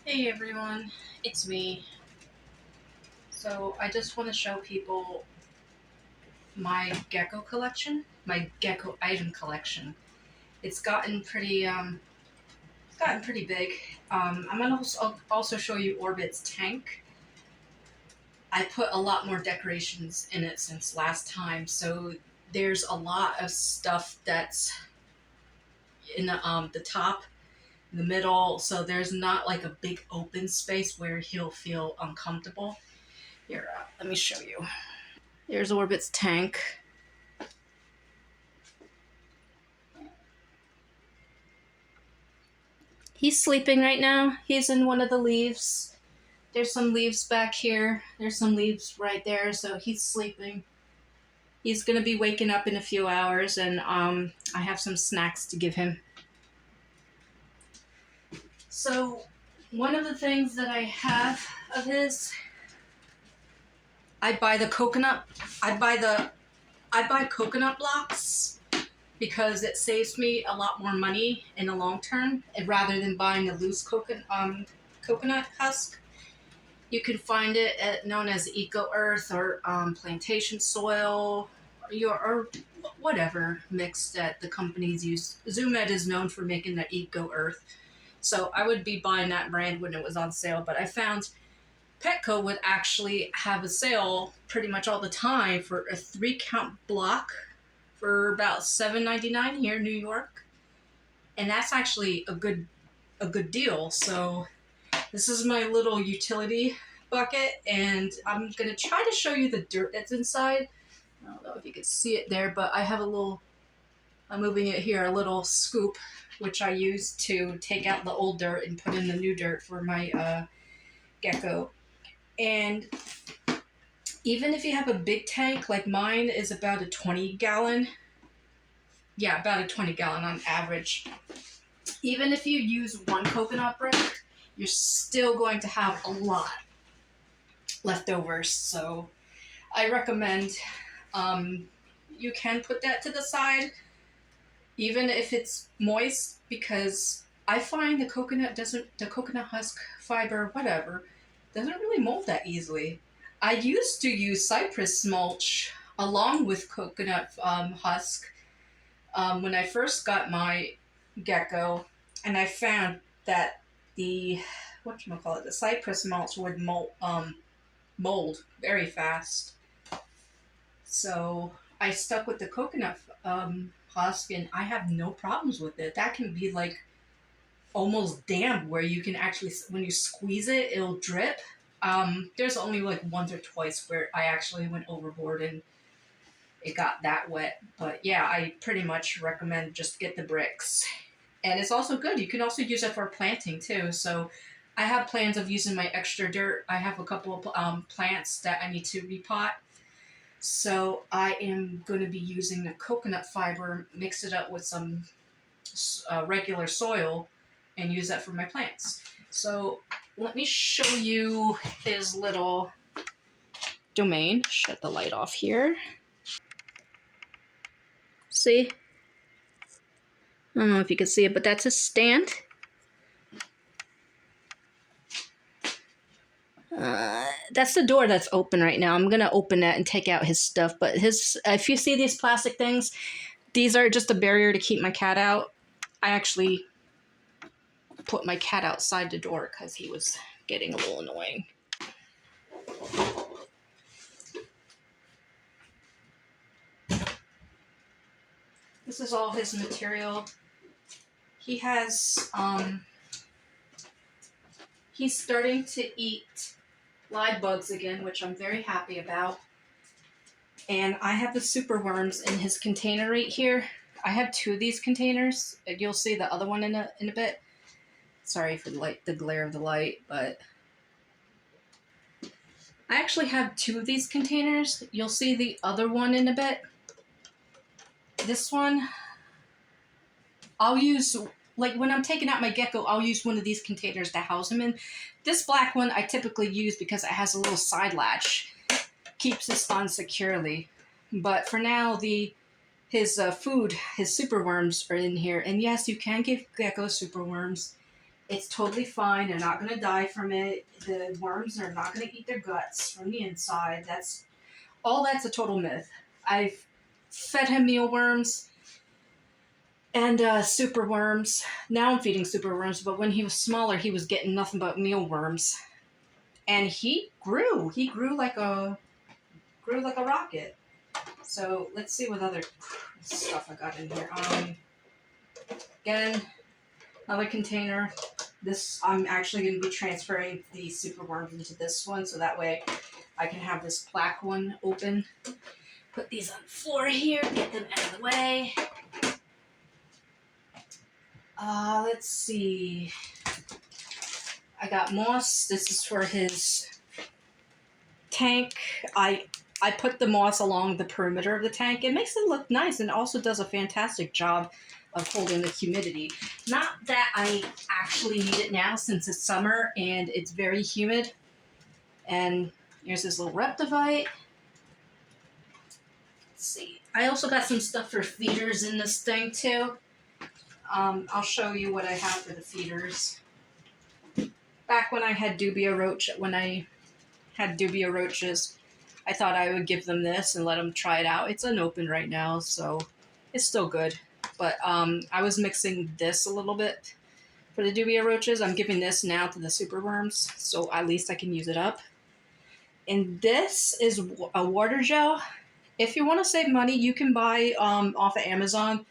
Hey everyone, it's me. So I just want to show people my gecko collection, my gecko item collection. It's gotten pretty big. I'm gonna also show you Orbit's tank. I put a lot more decorations in it since last time, so there's a lot of stuff that's in the top, the middle, so there's not like a big open space where he'll feel uncomfortable. Here, let me show you. There's Orbit's tank. He's sleeping right now. He's in one of the leaves. There's some leaves back here. There's some leaves right there, so he's sleeping. He's gonna be waking up in a few hours, and I have some snacks to give him. So, one of the things that I have of his, I buy the coconut. I buy coconut blocks because it saves me a lot more money in the long term, rather than buying a loose coconut husk. You can find it known as Eco Earth or plantation soil, or whatever mix that the companies use. ZoomEd is known for making the Eco Earth, so I would be buying that brand when it was on sale. But I found Petco would actually have a sale pretty much all the time for a 3-count block for about $7.99 here in New York, and that's actually a good deal. So this is my little utility bucket, and I'm gonna try to show you the dirt that's inside. I don't know if you can see it there, but I have I'm moving it here, a little scoop, which I use to take out the old dirt and put in the new dirt for my gecko. And even if you have a big tank, like mine is about a 20 gallon, about a 20 gallon on average. Even if you use one coconut brick, you're still going to have a lot leftovers. So I recommend you can put that to the side, even if it's moist, because I find the coconut husk fiber, whatever, doesn't really mold that easily. I used to use cypress mulch along with coconut husk when I first got my gecko, and I found that the the cypress mulch would mold very fast. So I stuck with the coconut husk, and I have no problems with it. That can be like almost damp, where you can actually, when you squeeze it, it'll drip. There's only like once or twice where I actually went overboard and it got that wet. But yeah, I pretty much recommend just get the bricks. And it's also good. You can also use it for planting too. So I have plans of using my extra dirt. I have a couple of plants that I need to repot. So I am going to be using the coconut fiber, mix it up with some regular soil, and use that for my plants. So let me show you his little domain. Shut the light off here. See? I don't know if you can see it, but that's a stand. That's the door that's open right now. I'm gonna open that and take out his stuff. But if you see these plastic things, these are just a barrier to keep my cat out. I actually put my cat outside the door because he was getting a little annoying. This is all his material. He has, he's starting to eat live bugs again, which I'm very happy about. And I have the super worms in his container right here. I have 2 of these containers. You'll see the other one in a bit. Sorry for the glare of the light, but I actually have 2 of these containers. You'll see the other one in a bit. This one, I'll use, like when I'm taking out my gecko, I'll use one of these containers to house him in. This black one I typically use because it has a little side latch. Keeps this on securely. But for now, his food, his super worms are in here. And yes, you can give gecko super worms. It's totally fine. They're not going to die from it. The worms are not going to eat their guts from the inside. That's a total myth. I've fed him mealworms and super worms. Now I'm feeding super worms, but when he was smaller, he was getting nothing but mealworms. And he grew. He grew like a rocket. So let's see what other stuff I got in here. Again, another container. This, I'm actually going to be transferring the super worms into this one, so that way I can have this black one open. Put these on the floor here, get them out of the way. Let's see. I got moss. This is for his tank. I put the moss along the perimeter of the tank. It makes it look nice and also does a fantastic job of holding the humidity. Not that I actually need it now since it's summer and it's very humid. And here's this little Reptivite. Let's see. I also got some stuff for feeders in this thing too. I'll show you what I have for the feeders. Back when I had dubia roaches, I thought I would give them this and let them try it out. It's unopened right now, so it's still good. But I was mixing this a little bit for the dubia roaches. I'm giving this now to the super worms, so at least I can use it up. And this is a water gel. If you want to save money, you can buy off of Amazon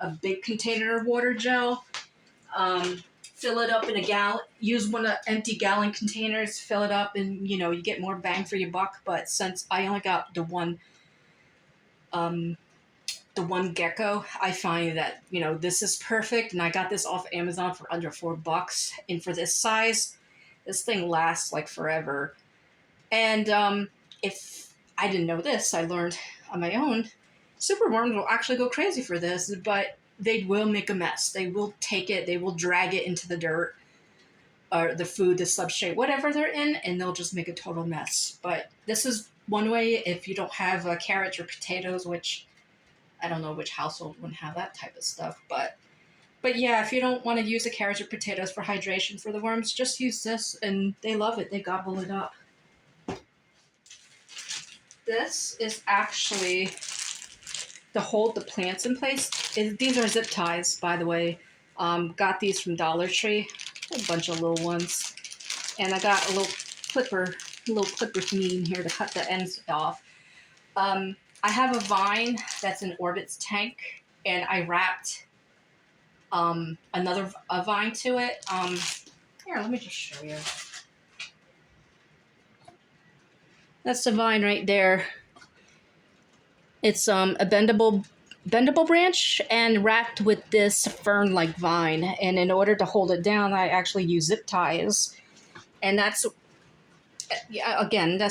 a big container of water gel. Fill it up in a gallon. Use one of empty gallon containers. Fill it up, and you get more bang for your buck. But since I only got the one Gecko, I find that this is perfect. And I got this off Amazon for under $4. And for this size, this thing lasts like forever. And if I didn't know this, I learned on my own. Super worms will actually go crazy for this, but they will make a mess. They will take it, they will drag it into the dirt or the food, the substrate, whatever they're in, and they'll just make a total mess. But this is one way if you don't have carrots or potatoes, which I don't know which household wouldn't have that type of stuff. But yeah, if you don't want to use the carrots or potatoes for hydration for the worms, just use this, and they love it. They gobble it up. This is actually to hold the plants in place. These are zip ties, by the way. Got these from Dollar Tree, a bunch of little ones. And I got a little clipper thingy in here to cut the ends off. I have a vine that's in Orbit's tank, and I wrapped a vine to it. Here, let me just show you. That's the vine right there. It's a bendable branch and wrapped with this fern-like vine. And in order to hold it down, I actually use zip ties. And that's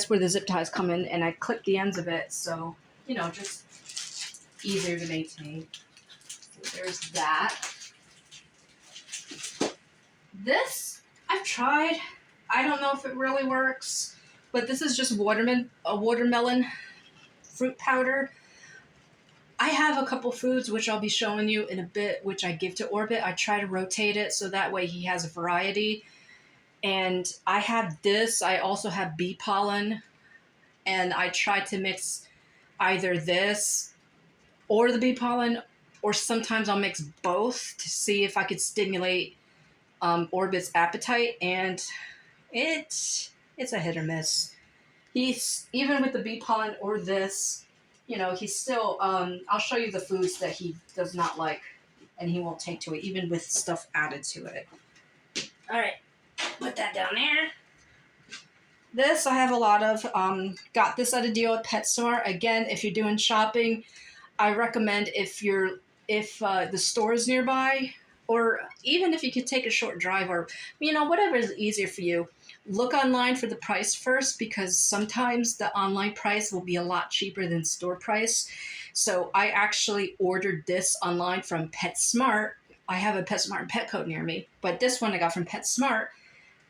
where the zip ties come in. And I clip the ends of it, so just easier to maintain. So there's that. This I've tried. I don't know if it really works, but this is just watermelon fruit powder. I have a couple foods which I'll be showing you in a bit, which I give to Orbit. I try to rotate it so that way he has a variety. And I have this. I also have bee pollen. And I try to mix either this or the bee pollen, or sometimes I'll mix both to see if I could stimulate Orbit's appetite. And it's a hit or miss. He's, even with the bee pollen or this, he's still, I'll show you the foods that he does not like and he won't take to it, even with stuff added to it. All right, put that down there. This I have a lot of. Got this at a deal at PetSmart. Again, if you're doing shopping, I recommend if the store is nearby, or even if you could take a short drive, or whatever is easier for you. Look online for the price first, because sometimes the online price will be a lot cheaper than store price. So I actually ordered this online from PetSmart. I have a PetSmart and Petco near me, but this one I got from PetSmart.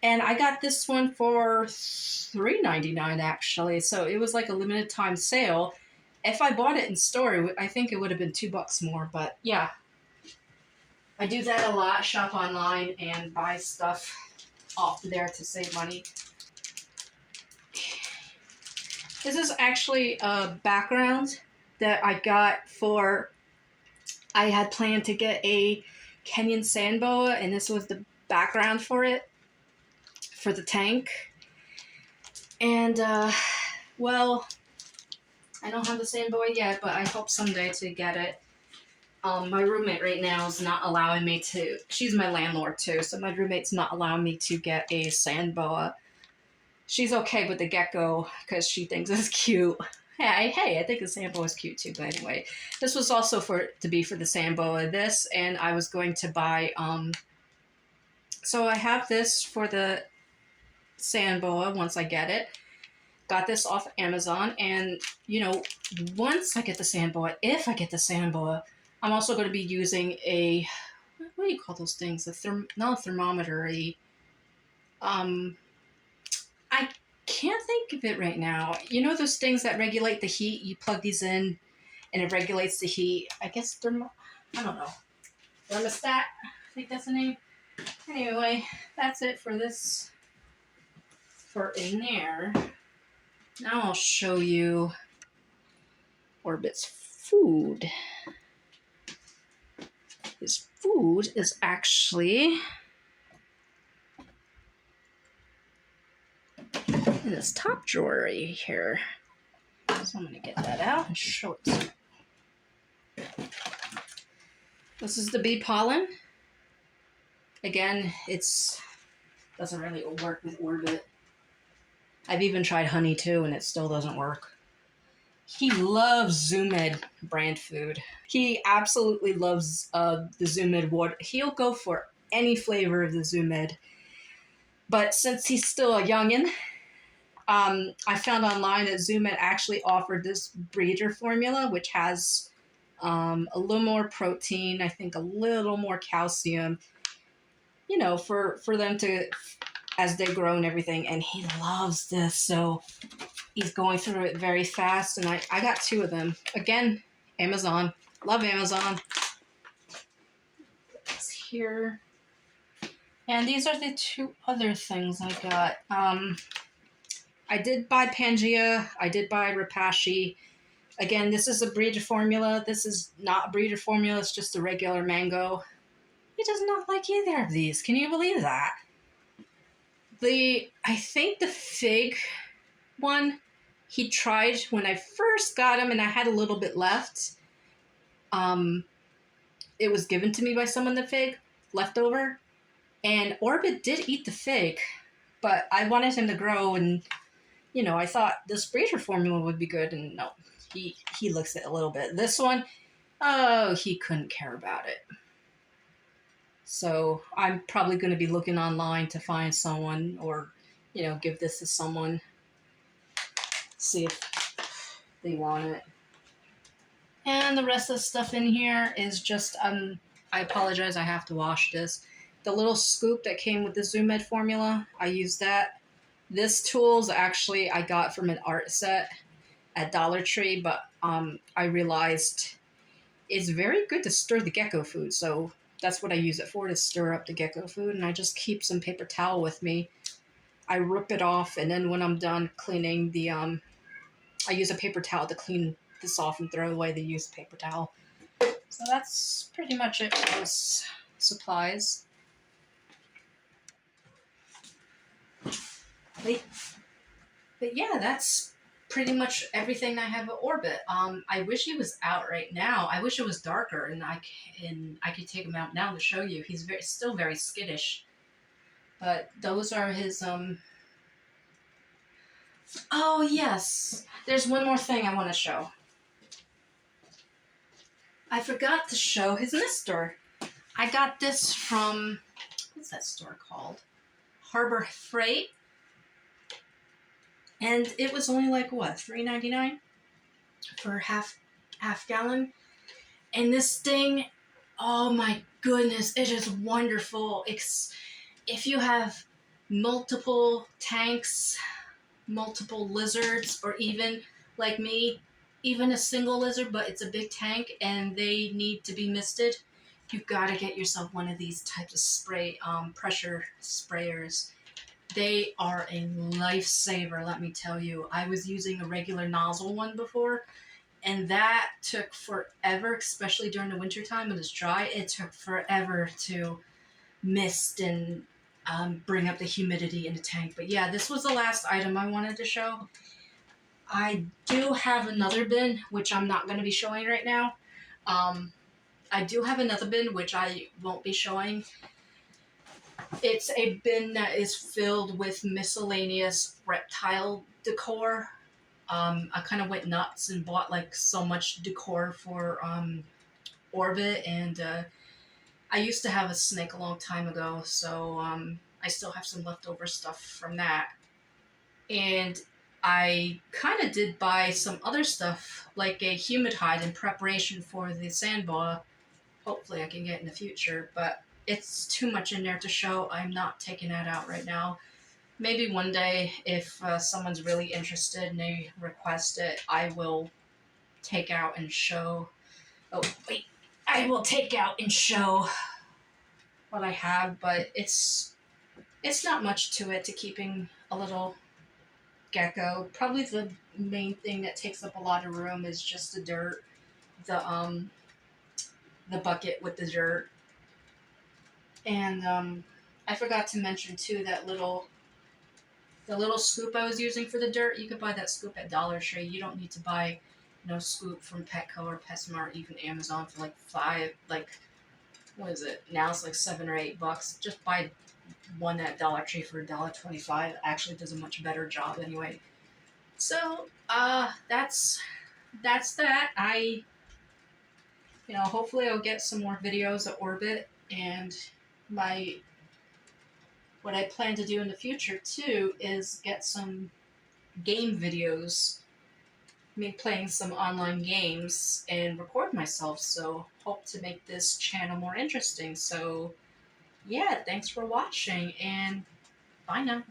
And I got this one for $3.99 actually. So it was like a limited time sale. If I bought it in store, I think it would have been $2 more, but yeah. I do that a lot, shop online and buy stuff off there to save money. This is actually a background that I got for, I had planned to get a Kenyan sand boa, and this was the background for it, for the tank. And, well, I don't have the sand boa yet, but I hope someday to get it. My roommate right now is not allowing me to, she's my landlord too, so my roommate's not allowing me to get a sand boa. She's okay with the gecko because she thinks it's cute. Hey, I think the sand boa is cute too, but anyway. This was also to be for the sand boa, this, and I was going to buy, so I have this for the sand boa once I get it. Got this off Amazon, and, you know, once I get the sand boa, if I get the sand boa, I'm also going to be using a, what do you call those things? Not a thermometer, I can't think of it right now. You know those things that regulate the heat? You plug these in, and it regulates the heat. I guess I don't know. Thermostat? I think that's the name. Anyway, that's it for this, for in there. Now I'll show you Orbit's food. His food is actually in this top drawer right here. So I'm going to get that out and show it to you. This is the bee pollen. Again, doesn't really work with Orbit. I've even tried honey too, and it still doesn't work. He loves Zoo Med brand food. He absolutely loves the Zoo Med water. He'll go for any flavor of the Zoo Med. But since he's still a youngin', I found online that Zoo Med actually offered this breeder formula, which has a little more protein, I think a little more calcium, you know, for them to, as they grow and everything. And he loves this, so he's going through it very fast. And I got 2 of them. Again, Amazon. Love Amazon. It's here. And these are the 2 other things I got. I did buy Pangea. I did buy Rapashi. Again, this is a breeder formula. This is not a breeder formula. It's just a regular mango. He does not like either of these. Can you believe that? I think the fig one, he tried when I first got him, and I had a little bit left. It was given to me by someone, the fig, leftover. And Orbit did eat the fig, but I wanted him to grow, and, you know, I thought this breeder formula would be good, and no, he looks at it a little bit. This one, oh, he couldn't care about it. So I'm probably going to be looking online to find someone, or, you know, give this to someone, see if they want it. And the rest of the stuff in here is just, I apologize, I have to wash this. The little scoop that came with the Zoo Med formula, I used that. This tools actually I got from an art set at Dollar Tree, but I realized it's very good to stir the gecko food, so that's what I use it for, to stir up the gecko food. And I just keep some paper towel with me. I rip it off, and then when I'm done cleaning the, I use a paper towel to clean this off and throw away the used paper towel. So that's pretty much it for those supplies. But yeah, that's pretty much everything I have at Orbit. I wish he was out right now. I wish it was darker, and I could take him out now to show you. He's still very skittish. But those are his. Oh yes, there's one more thing I want to show. I forgot to show his mister. I got this from, what's that store called? Harbor Freight. And it was only like, what, $3.99 for half gallon? And this thing, oh my goodness, it is wonderful. If you have multiple tanks, multiple lizards, or even, like me, even a single lizard, but it's a big tank and they need to be misted, you gotta get yourself one of these types of pressure sprayers. They are a lifesaver, let me tell you. I was using a regular nozzle one before, and that took forever, especially during the wintertime when it's dry. It took forever to mist and bring up the humidity in the tank. But yeah, this was the last item I wanted to show. I do have another bin, which I'm not going to be showing right now. I do have another bin, which I won't be showing. It's a bin that is filled with miscellaneous reptile decor. I kind of went nuts and bought like so much decor for Orbit, and I used to have a snake a long time ago, so I still have some leftover stuff from that. And I kind of did buy some other stuff, like a humid hide in preparation for the sandbar. Hopefully I can get in the future, but it's too much in there to show. I'm not taking that out right now. Maybe one day, if someone's really interested and they request it, I will take out and show. Oh, wait. I will take out and show what I have, but it's not much to it to keeping a little gecko. Probably the main thing that takes up a lot of room is just the dirt, the bucket with the dirt, and I forgot to mention too that the little scoop I was using for the dirt. You could buy that scoop at Dollar Tree. You don't need to buy no scoop from Petco or PetSmart, even Amazon for like what is it? Now it's like $7 or $8. Just buy one at Dollar Tree for $1.25. Actually does a much better job anyway. So, that's that. Hopefully I'll get some more videos of Orbit, and what I plan to do in the future too is get some game videos, me playing some online games and record myself. So hope to make this channel more interesting. So yeah, thanks for watching, and bye now.